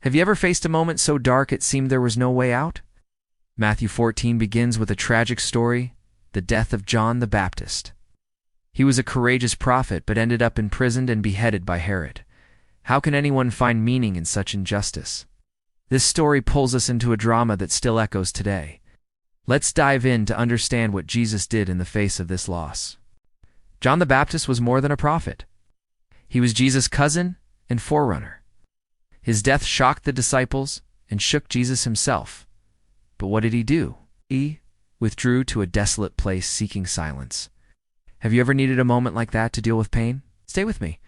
Have you ever faced a moment so dark it seemed there was no way out? Matthew 14 begins with a tragic story, the death of John the Baptist. He was a courageous prophet but ended up imprisoned and beheaded by Herod. How can anyone find meaning in such injustice? This story pulls us into a drama that still echoes today. Let's dive in to understand what Jesus did in the face of this loss. John the Baptist was more than a prophet. He was Jesus' cousin and forerunner. His death shocked the disciples and shook Jesus himself. But what did he do? He withdrew to a desolate place seeking silence. Have you ever needed a moment like that to deal with pain? Stay with me,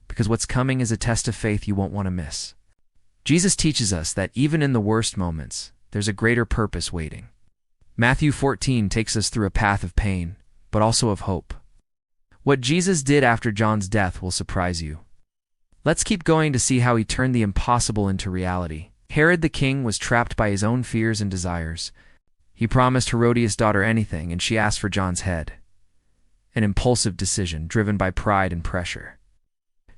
because what's coming is a test of faith you won't want to miss. Jesus teaches us that even in the worst moments, there's a greater purpose waiting. Matthew 14 takes us through a path of pain, but also of hope. What Jesus did after John's death will surprise you. Let's keep going to see how he turned the impossible into reality. Herod the king was trapped by his own fears and desires. He promised Herodias' daughter anything, and she asked for John's head. An impulsive decision driven by pride and pressure.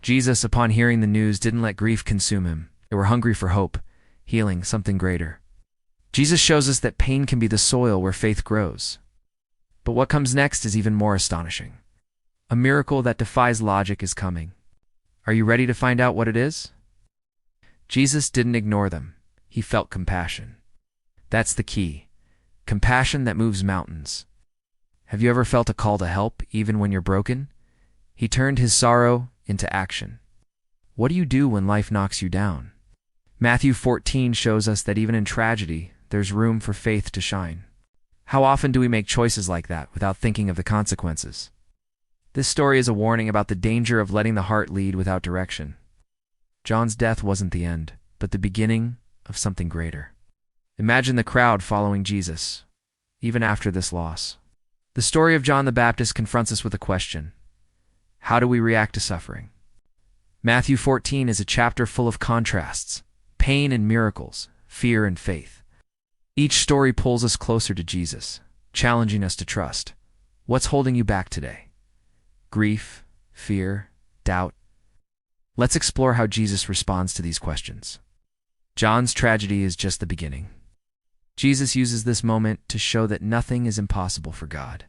Jesus, upon hearing the news, didn't let grief consume him. They were hungry for hope, healing, something greater. Jesus shows us that pain can be the soil where faith grows. But what comes next is even more astonishing. A miracle that defies logic is coming. Are you ready to find out what it is? Jesus didn't ignore them. He felt compassion. That's the key. Compassion that moves mountains. Have you ever felt a call to help, even when you're broken? He turned his sorrow into action. What do you do when life knocks you down? Matthew 14 shows us that even in tragedy, there's room for faith to shine. How often do we make choices like that without thinking of the consequences? This story is a warning about the danger of letting the heart lead without direction. John's death wasn't the end, but the beginning of something greater. Imagine the crowd following Jesus, even after this loss. The story of John the Baptist confronts us with a question. How do we react to suffering? Matthew 14 is a chapter full of contrasts, pain and miracles, fear and faith. Each story pulls us closer to Jesus, challenging us to trust. What's holding you back today? Grief, fear, doubt? Let's explore how Jesus responds to these questions. John's tragedy is just the beginning. Jesus uses this moment to show that nothing is impossible for God.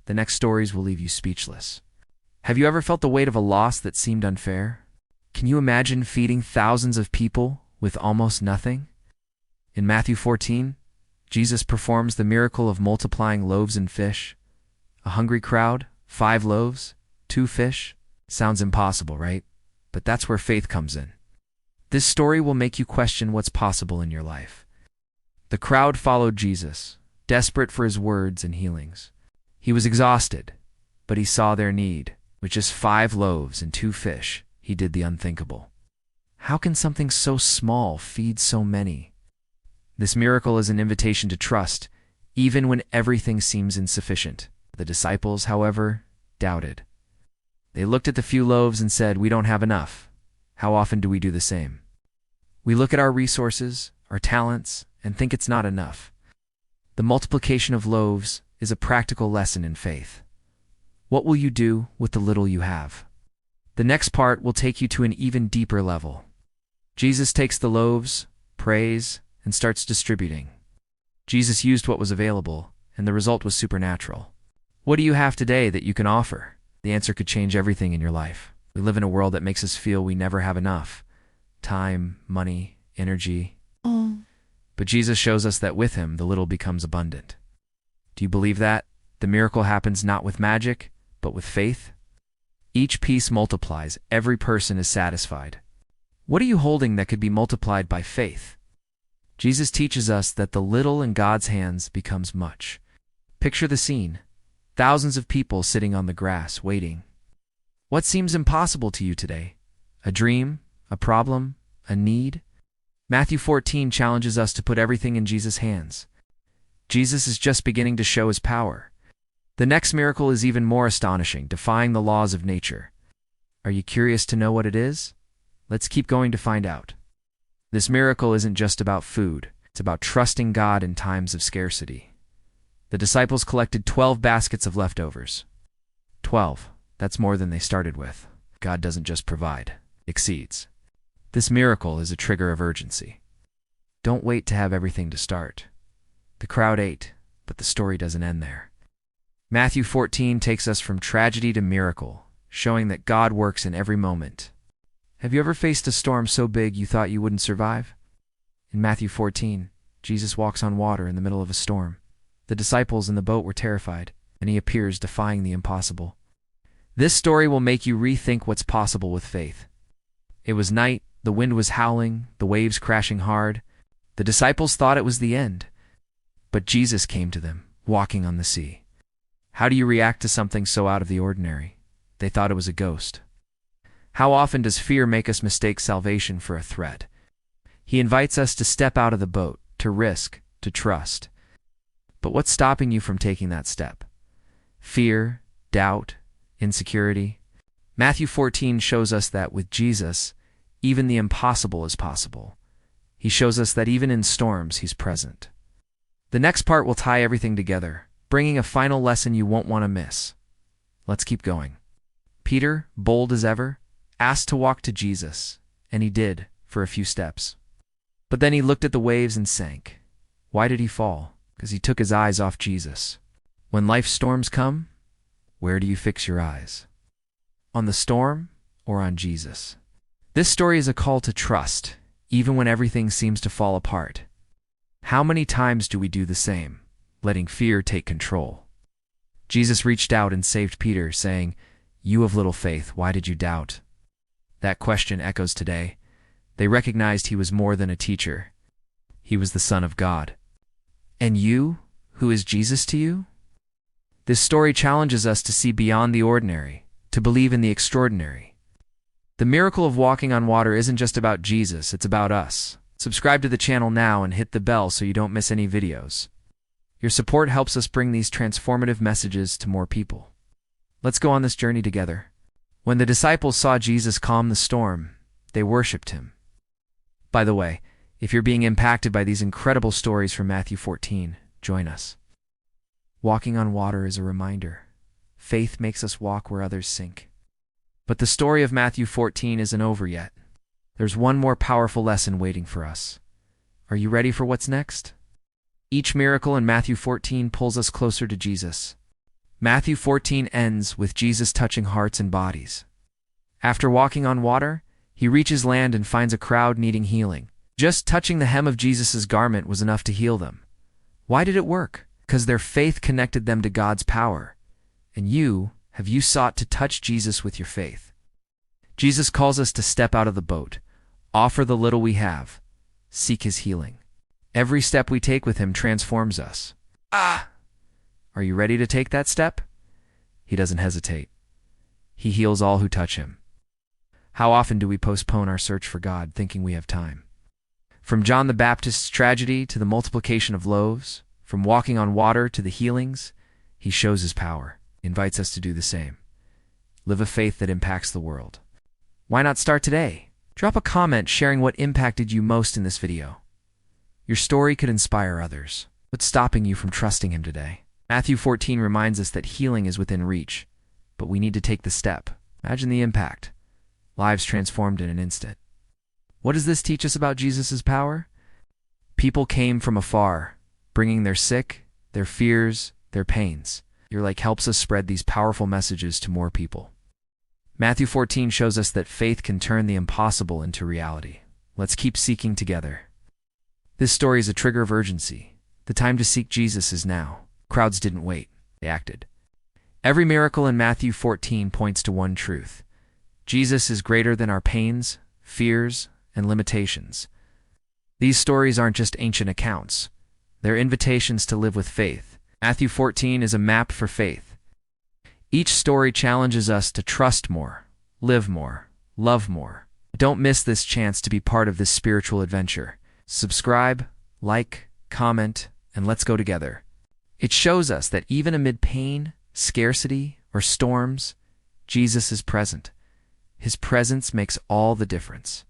The next stories will leave you speechless. Have you ever felt the weight of a loss that seemed unfair? Can you imagine feeding thousands of people with almost nothing? In Matthew 14, Jesus performs the miracle of multiplying loaves and fish. A hungry crowd, 5 loaves, 2 fish. Sounds impossible, right? But that's where faith comes in. This story will make you question what's possible in your life. The crowd followed Jesus, desperate for his words and healings. He was exhausted, but he saw their need. With just 5 loaves and 2 fish, he did the unthinkable. How can something so small feed so many? This miracle is an invitation to trust, even when everything seems insufficient. The disciples, however, doubted. They looked at the few loaves and said, "We don't have enough." How often do we do the same? We look at our resources, our talents, and think it's not enough. The multiplication of loaves is a practical lesson in faith. What will you do with the little you have? The next part will take you to an even deeper level. Jesus takes the loaves, prays, and starts distributing. Jesus used what was available, and the result was supernatural. What do you have today that you can offer? The answer could change everything in your life. We live in a world that makes us feel we never have enough. Time, money, energy. But Jesus shows us that with him, the little becomes abundant. Do you believe that? The miracle happens not with magic, but with faith. Each piece multiplies. Every person is satisfied. What are you holding that could be multiplied by faith? Jesus teaches us that the little in God's hands becomes much. Picture the scene. Thousands of people sitting on the grass, waiting. What seems impossible to you today? A dream? A problem? A need? Matthew 14 challenges us to put everything in Jesus' hands. Jesus is just beginning to show his power. The next miracle is even more astonishing, defying the laws of nature. Are you curious to know what it is? Let's keep going to find out. This miracle isn't just about food. It's about trusting God in times of scarcity. The disciples collected 12 baskets of leftovers. 12. That's more than they started with. God doesn't just provide. Exceeds. This miracle is a trigger of urgency. Don't wait to have everything to start. The crowd ate, but the story doesn't end there. Matthew 14 takes us from tragedy to miracle, showing that God works in every moment. Have you ever faced a storm so big you thought you wouldn't survive? In Matthew 14, Jesus walks on water in the middle of a storm. The disciples in the boat were terrified, and he appears defying the impossible. This story will make you rethink what's possible with faith. It was night, the wind was howling, the waves crashing hard. The disciples thought it was the end. But Jesus came to them, walking on the sea. How do you react to something so out of the ordinary? They thought it was a ghost. How often does fear make us mistake salvation for a threat? He invites us to step out of the boat, to risk, to trust. But what's stopping you from taking that step? Fear, doubt, insecurity? Matthew 14 shows us that with Jesus, even the impossible is possible. He shows us that even in storms, he's present. The next part will tie everything together, bringing a final lesson you won't want to miss. Let's keep going. Peter, bold as ever, asked to walk to Jesus, and he did for a few steps. But then he looked at the waves and sank. Why did he fall? Because he took his eyes off Jesus. When life's storms come, where do you fix your eyes? On the storm or on Jesus? This story is a call to trust, even when everything seems to fall apart. How many times do we do the same, letting fear take control? Jesus reached out and saved Peter, saying, "You of little faith, why did you doubt?" That question echoes today. They recognized he was more than a teacher. He was the Son of God. And you, who is Jesus to you? This story challenges us to see beyond the ordinary, to believe in the extraordinary. The miracle of walking on water isn't just about Jesus, it's about us. Subscribe to the channel now and hit the bell so you don't miss any videos. Your support helps us bring these transformative messages to more people. Let's go on this journey together. When the disciples saw Jesus calm the storm, they worshipped him. By the way, if you're being impacted by these incredible stories from Matthew 14, join us. Walking on water is a reminder. Faith makes us walk where others sink. But the story of Matthew 14 isn't over yet. There's one more powerful lesson waiting for us. Are you ready for what's next? Each miracle in Matthew 14 pulls us closer to Jesus. Matthew 14 ends with Jesus touching hearts and bodies. After walking on water, he reaches land and finds a crowd needing healing. Just touching the hem of Jesus' garment was enough to heal them. Why did it work? Because their faith connected them to God's power. And have you sought to touch Jesus with your faith? Jesus calls us to step out of the boat, offer the little we have, seek his healing. Every step we take with him transforms us. Are you ready to take that step? He doesn't hesitate. He heals all who touch him. How often do we postpone our search for God, thinking we have time? From John the Baptist's tragedy to the multiplication of loaves, from walking on water to the healings, he shows his power, invites us to do the same. Live a faith that impacts the world. Why not start today? Drop a comment sharing what impacted you most in this video. Your story could inspire others. What's stopping you from trusting him today? Matthew 14 reminds us that healing is within reach, but we need to take the step. Imagine the impact. Lives transformed in an instant. What does this teach us about Jesus' power? People came from afar, bringing their sick, their fears, their pains. Your like helps us spread these powerful messages to more people. Matthew 14 shows us that faith can turn the impossible into reality. Let's keep seeking together. This story is a trigger of urgency. The time to seek Jesus is now. Crowds didn't wait, they acted. Every miracle in Matthew 14 points to one truth. Jesus is greater than our pains, fears, and limitations. These stories aren't just ancient accounts. They're invitations to live with faith. Matthew 14 is a map for faith. Each story challenges us to trust more, live more, love more. Don't miss this chance to be part of this spiritual adventure. Subscribe, like, comment, and let's go together. It shows us that even amid pain, scarcity, or storms, Jesus is present. His presence makes all the difference.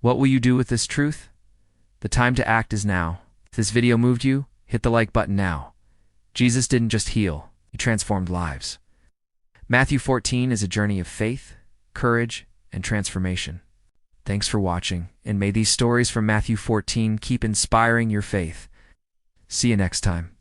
What will you do with this truth? The time to act is now. If this video moved you, hit the like button now. Jesus didn't just heal, he transformed lives. Matthew 14 is a journey of faith, courage, and transformation. Thanks for watching, and may these stories from Matthew 14 keep inspiring your faith. See you next time.